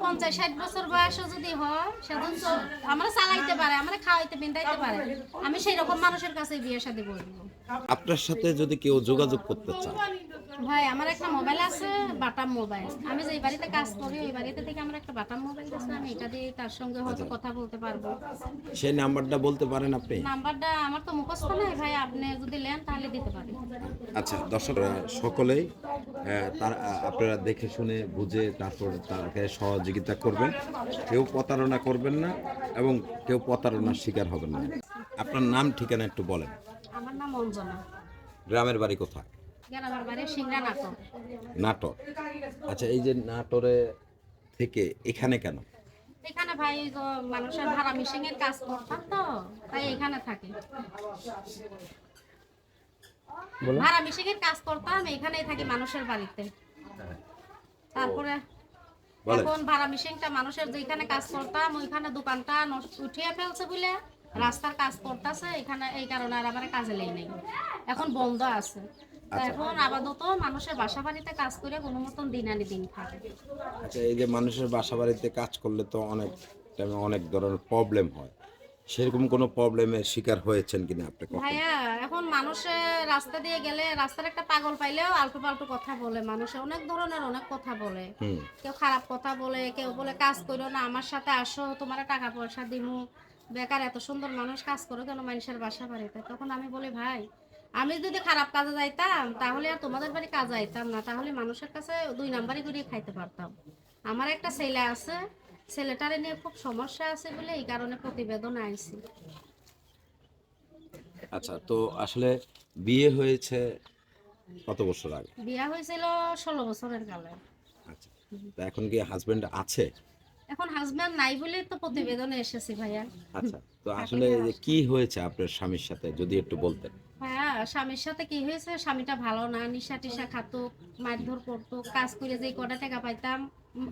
50-60 বছর বয়সও যদি হয় সেদিন তো আমরা চালাইতে পারে, আমরা খাওয়াইতে পিন্দাইতে পারে, আমি সেই রকম মানুষের কাছে বিয়ে শাদী করবো। আপনার সাথে যদি কেউ যোগাযোগ করতে চায়, ভাই আমার একটা মোবাইল আছে, বাটাম মোবাইল। আমি যে বাড়িতে কাজ করি ওই বাড়িতে থেকে আমার একটা বাটাম মোবাইল আছে, আমি এটা দিয়ে তার সঙ্গে হয়তো কথা বলতে পারবো। সেই নাম্বারটা বলতে পারেন আপনি? নাম্বারটা আমার তো মুখস্থ নাই ভাই, আপনি যদি নেন তাহলে দিতে পারি। আচ্ছা, দর্শকরা সকলেই তার আপনারা দেখে শুনে বুঝে তারপর তাকে সহযোগিতা করবেন, কেউ প্রতারণা করবেন না এবং কেউ প্রতারণার শিকার হবেন না। আপনার নাম ঠিকানা একটু বলেন। আমার নাম অঞ্জনা। গ্রামের বাড়ি কোথায়? গ্রামের বাড়ি সিংড়া নাটক। নাটোর। আচ্ছা, এই যে নাটোরে থেকে এখানে কেন? এখানে ভাই তো মানুষের ভাড়া মিশিং এর কাজ করতাম তো, তাই এখানে থাকি। ভাড়া মিশিং এর কাজ করতাম, এখানেই থাকি মানুষের বাড়িতে। তারপরে বলেন। এখন ভাড়া মিশিংটা মানুষের যেখানে কাজ করতাম ওইখানে দোকানটা উঠিয়ে ফেলছে বলে রাস্তার কাজ করতেছে, এখানে এই কারণে আর আমার কাজে লেই নেই, এখন বন্ধ আছে। তো এখন আপাতত মানুষের বাসা বাড়িতে কাজ করে কোনো মতন দিন আনি দিন খায়। আচ্ছা, এই যে মানুষের বাসা বাড়িতে কাজ করলে তো অনেক টাইমে অনেক ধরনের প্রবলেম হয়, সেরকম কোনো প্রবলেমের শিকার হয়েছেন কিনা আপনি কখনো? ভাইয়া এখন মানুষে রাস্তা দিয়ে গেলে রাস্তার একটা পাগল পাইলেও আলটু পাল্টু কথা বলে, মানুষে অনেক ধরনের অনেক কথা বলে। কেউ খারাপ কথা বলে, কেউ বলে কাজ করো না, আমার সাথে আসো, তোমার টাকা পয়সা দিমু, বেকার এত সুন্দর মানুষ কাজ করো কেন মানুষের বাসা বাড়িতে। তখন আমি বলি ভাই, আমি যদি খারাপ কাজে যাইতাম তাহলে আর তোমাদের বাড়ি কাজে যাইতাম না, তাহলে মানুষের কাছে 2 নাম্বারই করে খাইতে পারতাম। আমার একটা ছেলে আছে, ছেলেটারে নিয়ে খুব সমস্যা আছে বলে এই কারণে প্রতিবেদন আইছি। আচ্ছা, তো আসলে বিয়ে হয়েছে কত বছর আগে? বিয়া হয়েছিল 16 বছরের কালে। আচ্ছা, তো এখন কি হাজবেন্ড আছে? এখন হাজবেন্ড নাই বলেই তো প্রতিবেদনে এসেছি ভাইয়া। আচ্ছা, তো আসলে এই যে কি হয়েছে আপনার স্বামীর সাথে যদি একটু বলতেন। ভাইয়া স্বামীর সাথে কি হয়েছে, স্বামীটা ভালো না, নিশা টিশা খাতো, মারধর করতো, কাজ করে যে কটা টাকা পাইতাম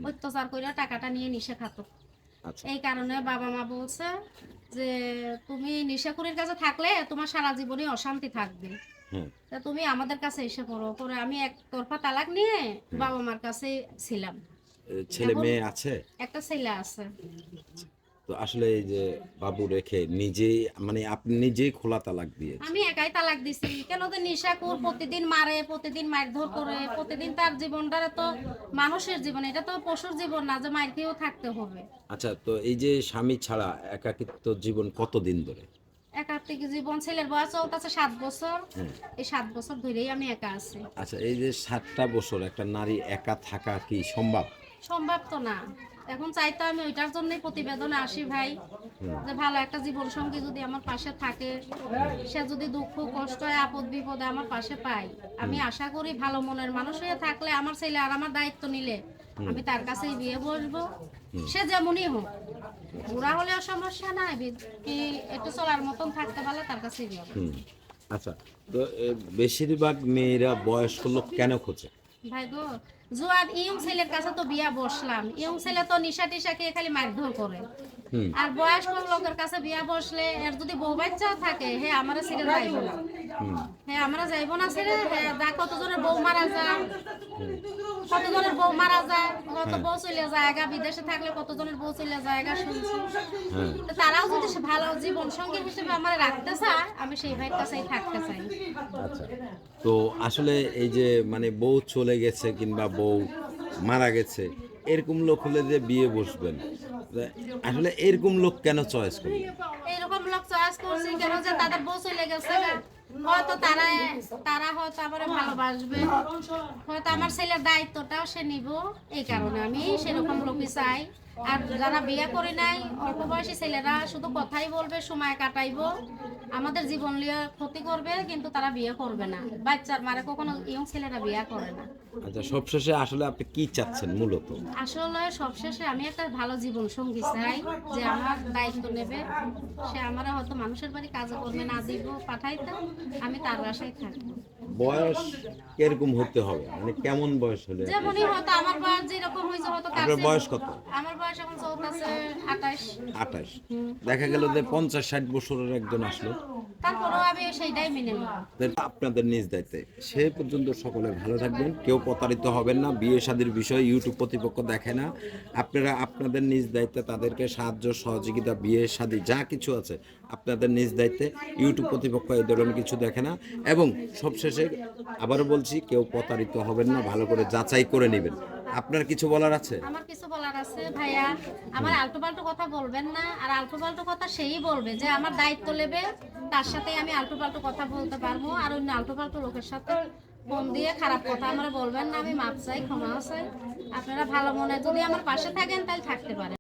অত্যাচার করে টাকাটা নিয়ে নিশা খাতো। আচ্ছা। এই কারণে বাবা মা বলছে যে তুমি নিশাখুরির কাছে থাকলে তোমার সারা জীবনে অশান্তি থাকবে, হ্যাঁ। তা তুমি আমাদের কাছে এসে পড়ো। পরে আমি একতরফা তালাক নিয়ে বাবা মার কাছে ছিলাম। ছেলে এখন মেয়ে আছে? একটা ছেলে আছে। তো আসলে এই যে বাবু রেখে নিজেই, মানে আপনি নিজেই খোলা তালাক দিয়েছেন? আমি একাই তালাক দিছি, কেন যে নেশাখোর প্রতিদিন মারে, প্রতিদিন মারধর করে, প্রতিদিন তার জীবনটারে তো মানুষের জীবন, এটা তো পশুর জীবন না যে মার খেয়েও থাকতে হবে। আচ্ছা, তো এই যে স্বামী ছাড়া একাকিত্ব জীবন কতদিন ধরে? একাত্মিক জীবন, ছেলের বয়স চলতেছে 7 বছর, এই 7 বছর ধরেই আমি একা আছি। আচ্ছা, এই যে 7টা বছর একটা নারী একা থাকা কি সম্ভব? সম্ভব তো না। এখন চাইতো আমি ওইটার জন্যই প্রতিবেদনে আসি ভাই, যে ভালো একটা জীবন সঙ্গী যদি আমার পাশে থাকে, সে যদি দুঃখ কষ্ট আপদ বিপদে আমার পাশে পাই, আমি আশা করি ভালো মনের মানুষ হয়ে থাকলে আমার ছেলে আর আমার দায়িত্ব নিলে আমি তার কাছেই বিয়ে বসবো, সে যেমনই হোক। বুড়া হলেও সমস্যা নাই, কি একটু চলার মতন থাকতে পারলে তার কাছেই বিয়ে বসবো। আচ্ছা, তো বেশিরভাগ মেয়েরা বয়স্ক লোক কেন খোঁজে? ভাই গো, জোয়ান ইয়ং ছেলের কাছে তো বিয়া বসলাম, ইয়ং ছেলে তো নিশা টিশা খেয়ে খালি মারধর করে। আর বয়স্ক লোকের কাছে বিয়া বসলে এর যদি বউ বাচ্চাও থাকে, হে আমরা ছেড়ে যাইবো না, হ্যাঁ আমরা যাইবো না ছেড়ে, হ্যাঁ কতজনের বউ মারা যায়, কতজনের বউ মারা যায়, কত বউ চলে যায়, বিদেশে থাকলে কতজনের বউ চলে যায় শুনছি। তো তারাও যদি ভালো জীবন সঙ্গী হিসেবে আমার রাখতে চায়, আমি সেই ভাইয়ের কাছেই থাকতে চাই। আচ্ছা, তো আসলে এই যে মানে বউ চলে গেছে কিংবা বউ মারা গেছে, এরকম লোক হলে যে বিয়ে বসবেন, আসলে এরকম লোক কেন চয়েস করবেন? এইরকম লোক চয়েস করছি কেন যে তাদের বউ চলে গেছে, হয়তো তারা হয়তো আমার ভালোবাসবে, হয়তো আমার ছেলের দায়িত্বটাও সে নিব, এই কারণে আমি সেরকম লোকই চাই। আর যারা বিয়ে করে নাই, অল্প বয়সী ছেলেরা শুধু কথাই বলবে, সময় কাটাইবো, আমাদের জীবন নিয়ে ক্ষতি করবে, কিন্তু তারা বিয়ে করবে না। বাচ্চার মারে কখনো ইয়ং ছেলেরা বিয়ে করে না। আচ্ছা, সবশেষে আসলে আপনি কি চাচ্ছেন মূলত? আসলে সবশেষে আমি একটা ভালো জীবন সঙ্গী চাই, যে আমার দায়িত্ব নেবে, সে আমার হয়তো মানুষের বাড়ি কাজে করবে না, দিব পাঠাইতে, আমি তার বাসায় থাকবো। বয়স কিরকম হতে হবে, মানে কেমন বয়স হলে? যেমনই হয়তো আমার বয়স যেরকম হয়েছে হয়তো আপনার বয়স কত? আমার বয়স এখন চলতেছে 28। 28। দেখা গেল যে 50-60 বছরের একজন আসলো, তারপরেও আমি সেইটাই মেনে নেব। আপনাদের নিজ দায়িত্বে সে পর্যন্ত সকলে ভালো থাকবেন, কেউ প্রতারিত হবেন না। বিয়ে শাদীর বিষয়ে ইউটিউব কর্তৃপক্ষ দেখে না, আপনারা আপনাদের নিজ দায়িত্বে তাদেরকে সাহায্য সহযোগিতা, বিয়ে শাদী যা কিছু আছে আপনাদের নিজ দায়িত্বে। ইউটিউব কর্তৃপক্ষ এই ধরনের কিছু দেখে না। এবং সবশেষে আবারও বলছি, কেউ প্রতারিত হবেন না, ভালো করে যাচাই করে নেবেন। আপনার কিছু বলার আছে? আমার কিছু বলার আছে ভাইয়া, আমার আলতু পাল্টু কথা বলবেন না। আর আলতু পাল্টু কথা সেই বলবে যে আমার দায়িত্ব নেবে, তার সাথে আমি আলতু পাল্টু কথা বলতে পারবো। আর অন্য আলতু পাল্টু লোকের সাথে ফোন দিয়ে খারাপ কথা আমার বলবেন না। আমি মাপ চাই, ক্ষমা চাই। আপনারা ভালো মনে যদি আমার পাশে থাকেন তাহলে থাকতে পারেন।